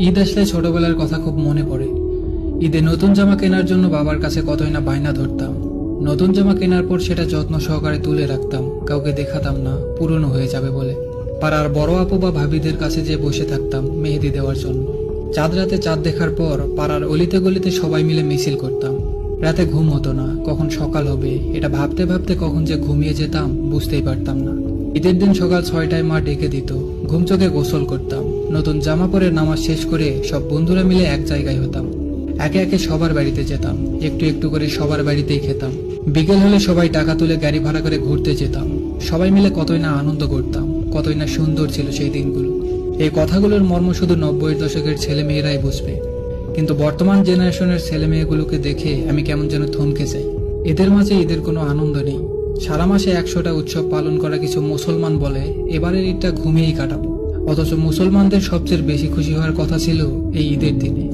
ঈদ আসলে ছোটবেলার কথা খুব মনে পড়ে। ঈদে নতুন জামা কেনার জন্য বাবার কাছে কতই না বায়না ধরতাম। নতুন জামা কেনার পর সেটা যত্ন সহকারে তুলে রাখতাম, কাউকে দেখাতাম না পুরনো হয়ে যাবে বলে। পাড়ার বড় আপু বা ভাবিদের কাছে যে বসে থাকতাম মেহেদি দেওয়ার জন্য। চাঁদ রাতে চাঁদ দেখার পর পাড়ার অলিতে গলিতে সবাই মিলে মিছিল করতাম। রাতে ঘুম হতো না, কখন সকাল হবে এটা ভাবতে ভাবতে কখন যে ঘুমিয়ে যেতাম বুঝতেই পারতাম না। ঈদের দিন সকাল 6টায় মা ডেকে দিত, ঘুম চোখে গোসল করতাম, নতুন জামা পরে নামাজ শেষ করে সব বন্ধুরা মিলে এক জায়গায় হতাম। একে একে সবার বাড়িতে যেতাম, একটু একটু করে সবার বাড়িতেই খেতাম। বিকেল হলে সবাই টাকা তুলে গাড়ি ভাড়া করে ঘুরতে যেতাম। সবাই মিলে কতই না আনন্দ করতাম, কতই না সুন্দর ছিল সেই দিনগুলো। এই কথাগুলোর মর্ম শুধু 90-এর দশকের ছেলে মেয়েরাই বুঝবে, কিন্তু বর্তমান জেনারেশনের ছেলে মেয়েগুলোকে দেখে আমি কেমন যেন থমকে যাই। এদের মাঝে ঈদের কোনো আনন্দ নেই। সারা মাসে 100টা উৎসব পালন করা কিছু মুসলমান বলে এবারের ঈদটা ঘুমিয়েই কাটাবো, অথচ মুসলমানদের সবচেয়ে বেশি খুশি হওয়ার কথা ছিল এই ঈদের দিনে।